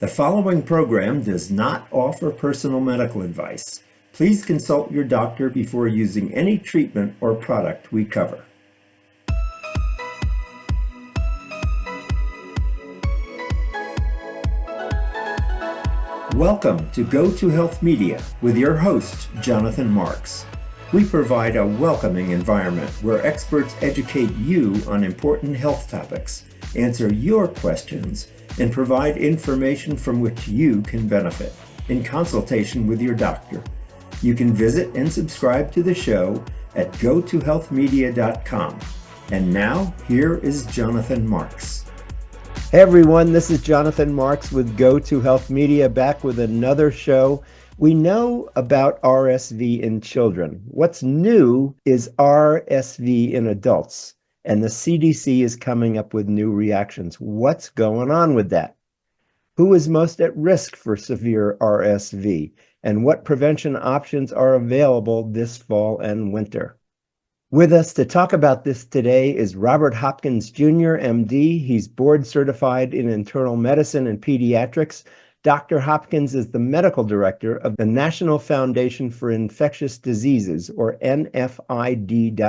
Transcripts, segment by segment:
The following program does not offer personal medical advice. Please consult your doctor before using any treatment or product we cover. Welcome to Go to Health Media with your host, Jonathan Marks. We provide a welcoming environment where experts educate you on important health topics, answer your questions, and provide information from which you can benefit in consultation with your doctor. You can visit and subscribe to the show at gotohealthmedia.com. And now, here is Jonathan Marks. Hey everyone, this is Jonathan Marks with Go to Health Media, back with another show. We know about RSV in children. What's new is RSV in adults. And the CDC is coming up with new reactions. What's going on with that? Who is most at risk for severe RSV? And what prevention options are available this fall and winter? With us to talk about this today is Robert Hopkins Jr., MD. He's board certified in internal medicine and pediatrics. Dr. Hopkins is the medical director of the National Foundation for Infectious Diseases, or NFID.org.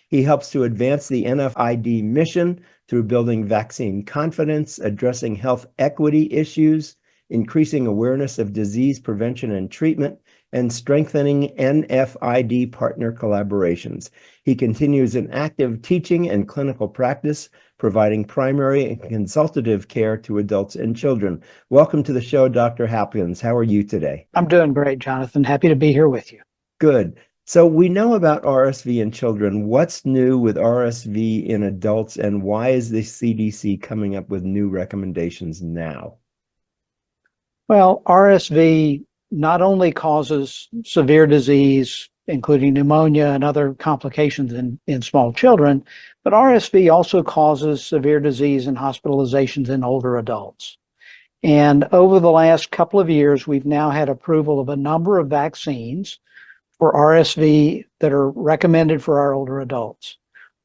He helps to advance the NFID mission through building vaccine confidence, addressing health equity issues, increasing awareness of disease prevention and treatment, and strengthening NFID partner collaborations. He continues an active teaching and clinical practice, providing primary and consultative care to adults and children. Welcome to the show, Dr. Hopkins. How are you today? I'm doing great, Jonathan. Happy to be here with you. Good. So we know about RSV in children. What's new with RSV in adults, and why is the CDC coming up with new recommendations now? Well, RSV not only causes severe disease, including pneumonia and other complications in small children, but RSV also causes severe disease and hospitalizations in older adults. And over the last couple of years, we've now had approval of a number of vaccines for RSV that are recommended for our older adults.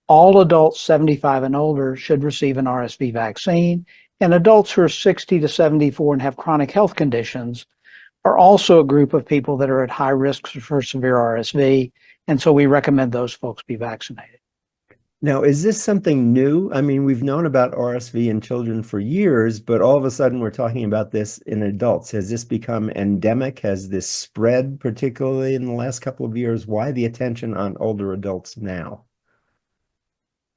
All adults 75 and older should receive an RSV vaccine, and adults who are 60 to 74 and have chronic health conditions are also a group of people that are at high risk for severe RSV, and so we recommend those folks be vaccinated. Now, is this something new? I mean, we've known about RSV in children for years, but all of a sudden we're talking about this in adults. Has this become endemic? Has this spread, particularly in the last couple of years? Why the attention on older adults now?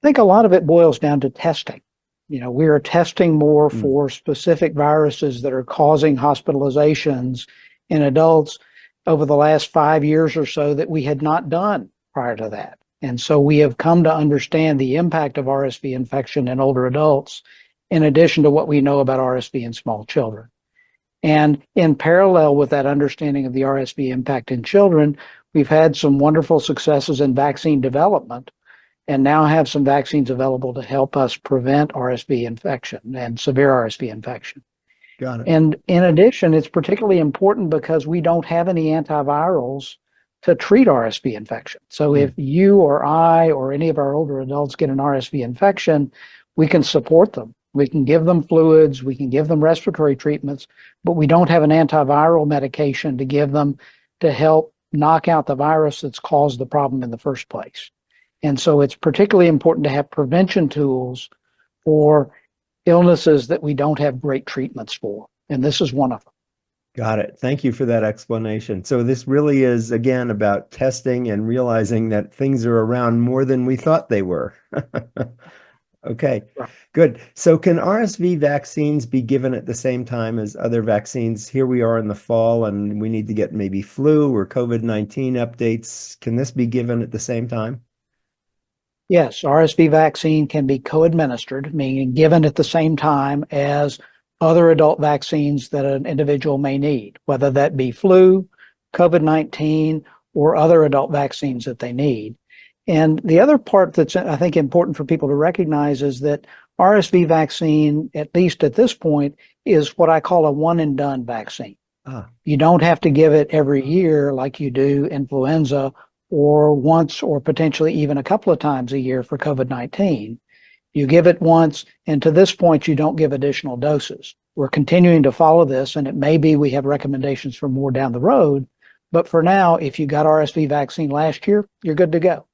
I think a lot of it boils down to testing. We are testing more for specific viruses that are causing hospitalizations in adults over the last 5 years or so that we had not done prior to that. And so we have come to understand the impact of RSV infection in older adults, in addition to what we know about RSV in small children. And in parallel with that understanding of the RSV impact in children, we've had some wonderful successes in vaccine development, and now have some vaccines available to help us prevent RSV infection and severe RSV infection. Got it. And in addition, it's particularly important because we don't have any antivirals to treat RSV infection. So if you or I or any of our older adults get an RSV infection, we can support them. We can give them fluids, we can give them respiratory treatments, but we don't have an antiviral medication to give them to help knock out the virus that's caused the problem in the first place. And so it's particularly important to have prevention tools for illnesses that we don't have great treatments for. And this is one of them. Got it. Thank you for that explanation. So this really is, again, about testing and realizing that things are around more than we thought they were. Okay, good. So can RSV vaccines be given at the same time as other vaccines? Here we are in the fall and we need to get maybe flu or COVID-19 updates. Can this be given at the same time? Yes, RSV vaccine can be co-administered, meaning given at the same time as other adult vaccines that an individual may need, whether that be flu, COVID-19, or other adult vaccines that they need. And the other part that's, I think, important for people to recognize is that RSV vaccine, at least at this point, is what I call a one and done vaccine. You don't have to give it every year like you do influenza, or once or potentially even a couple of times a year for COVID-19. You give it once, and to this point, you don't give additional doses. We're continuing to follow this, and it may be we have recommendations for more down the road. But for now, if you got RSV vaccine last year, you're good to go.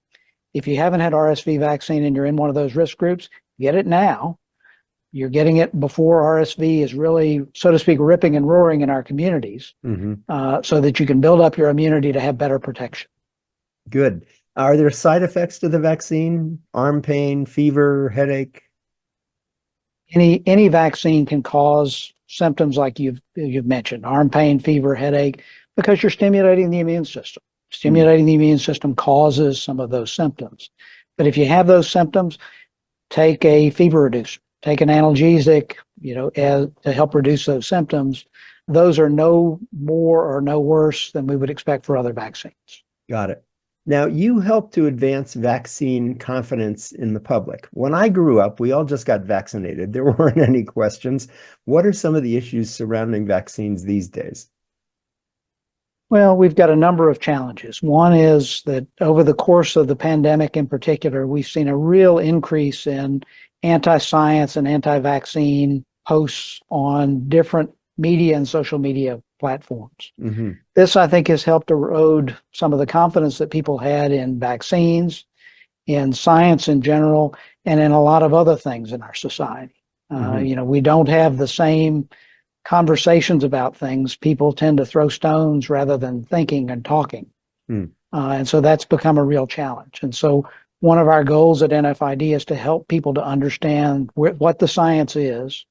If you haven't had RSV vaccine and you're in one of those risk groups, get it now. You're getting it before RSV is really, so to speak, ripping and roaring in our communities, so that you can build up your immunity to have better protection. Good. Are there side effects to the vaccine? Arm pain, fever, headache? Any vaccine can cause symptoms like you've mentioned, arm pain, fever, headache, because you're stimulating the immune system. Stimulating the immune system causes some of those symptoms. But if you have those symptoms, take a fever reducer, take an analgesic, to help reduce those symptoms. Those are no more or no worse than we would expect for other vaccines. Got it. Now, you help to advance vaccine confidence in the public. When I grew up, we all just got vaccinated. There weren't any questions. What are some of the issues surrounding vaccines these days? Well, we've got a number of challenges. One is that over the course of the pandemic in particular, we've seen a real increase in anti-science and anti-vaccine posts on different media and social media platforms. This, I think, has helped erode some of the confidence that people had in vaccines, in science in general, and in a lot of other things in our society. We don't have the same conversations about things. People tend to throw stones rather than thinking and talking. And so that's become a real challenge. And so one of our goals at NFID is to help people to understand what the science is,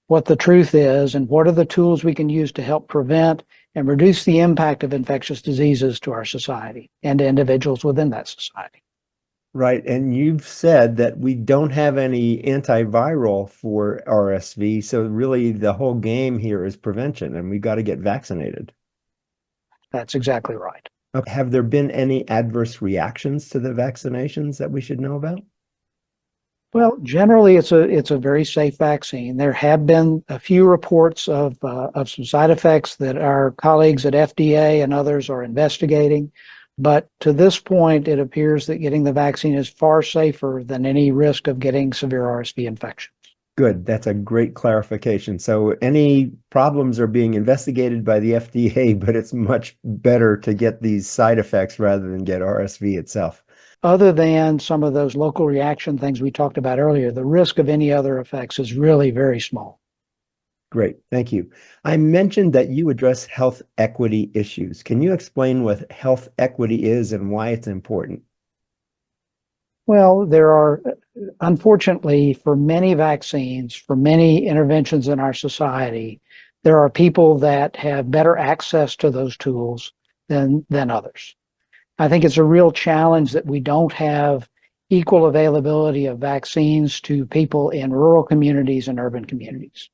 what the truth is, and what are the tools we can use to help prevent and reduce the impact of infectious diseases to our society and to individuals within that society. Right. And you've said that we don't have any antiviral for RSV. So really the whole game here is prevention, and we've got to get vaccinated. That's exactly right. Have there been any adverse reactions to the vaccinations that we should know about? Well, generally, it's a very safe vaccine. There have been a few reports of some side effects that our colleagues at FDA and others are investigating. But to this point, it appears that getting the vaccine is far safer than any risk of getting severe RSV infections. Good. That's a great clarification. So any problems are being investigated by the FDA, but it's much better to get these side effects rather than get RSV itself. Other than some of those local reaction things we talked about earlier, the risk of any other effects is really very small. Great. Thank you. I mentioned that you address health equity issues. Can you explain what health equity is and why it's important? Well, there are, unfortunately, for many vaccines, for many interventions in our society, there are people that have better access to those tools than others. I think it's a real challenge that we don't have equal availability of vaccines to people in rural communities and urban communities.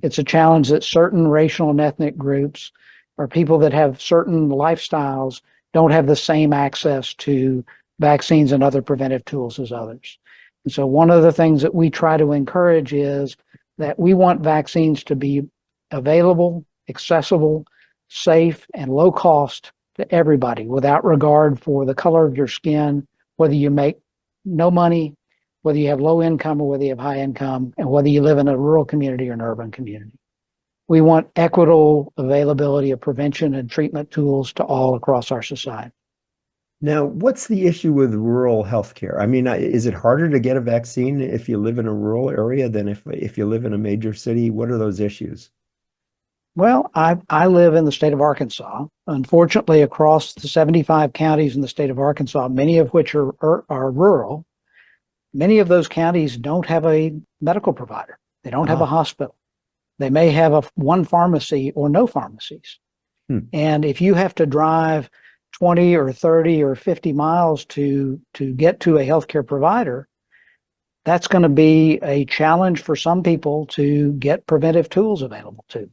It's a challenge that certain racial and ethnic groups or people that have certain lifestyles don't have the same access to vaccines and other preventive tools as others. And so one of the things that we try to encourage is that we want vaccines to be available, accessible, safe, and low cost to everybody without regard for the color of your skin, whether you make no money, whether you have low income or whether you have high income, and whether you live in a rural community or an urban community. We want equitable availability of prevention and treatment tools to all across our society. Now, what's the issue with rural healthcare? I mean, is it harder to get a vaccine if you live in a rural area than if you live in a major city? What are those issues? Well, I live in the state of Arkansas. Unfortunately, across the 75 counties in the state of Arkansas, many of which are rural, many of those counties don't have a medical provider. They don't have a hospital. They may have one pharmacy or no pharmacies. And if you have to drive 20 or 30 or 50 miles to get to a healthcare provider, that's going to be a challenge for some people to get preventive tools available to.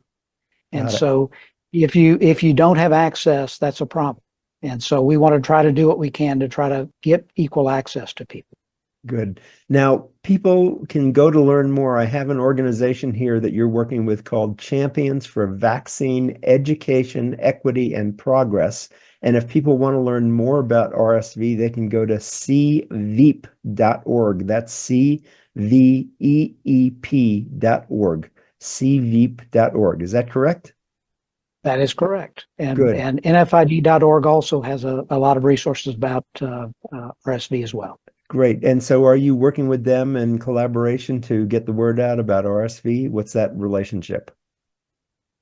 And so if you don't have access, that's a problem. And so we want to try to do what we can to try to get equal access to people. Good. Now, people can go to learn more. I have an organization here that you're working with called Champions for Vaccine Education, Equity, and Progress. And if people want to learn more about RSV, they can go to cveep.org. That's cveep.org. cveep.org. Is that correct? That is correct. Good. And NFID.org also has a lot of resources about RSV as well. Great. And so are you working with them in collaboration to get the word out about RSV? What's that relationship?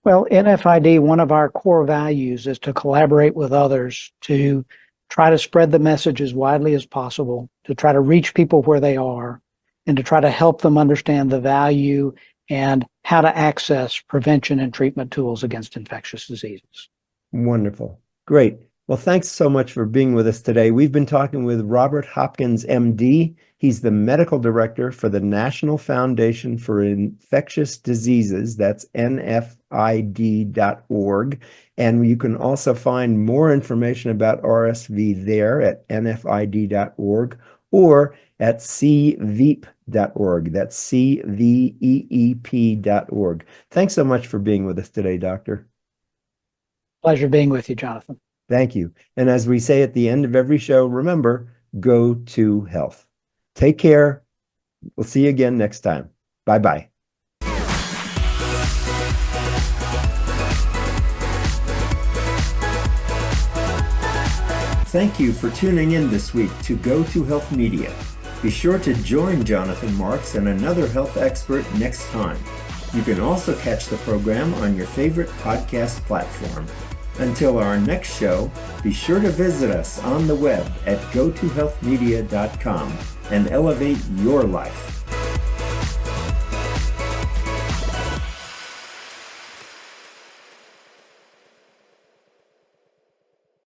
Well, NFID, one of our core values is to collaborate with others to try to spread the message as widely as possible, to try to reach people where they are, and to try to help them understand the value and how to access prevention and treatment tools against infectious diseases. Wonderful. Great. Well, thanks so much for being with us today. We've been talking with Robert Hopkins, MD. He's the medical director for the National Foundation for Infectious Diseases. That's nfid.org. And you can also find more information about RSV there at nfid.org or at cveep.org. That's cveep.org. Thanks so much for being with us today, Doctor. Pleasure being with you, Jonathan. Thank you. And as we say at the end of every show, remember, go to health. Take care. We'll see you again next time. Bye-bye. Thank you for tuning in this week to Go to Health Media. Be sure to join Jonathan Marks and another health expert next time. You can also catch the program on your favorite podcast platform. Until our next show, be sure to visit us on the web at gotohealthmedia.com and elevate your life.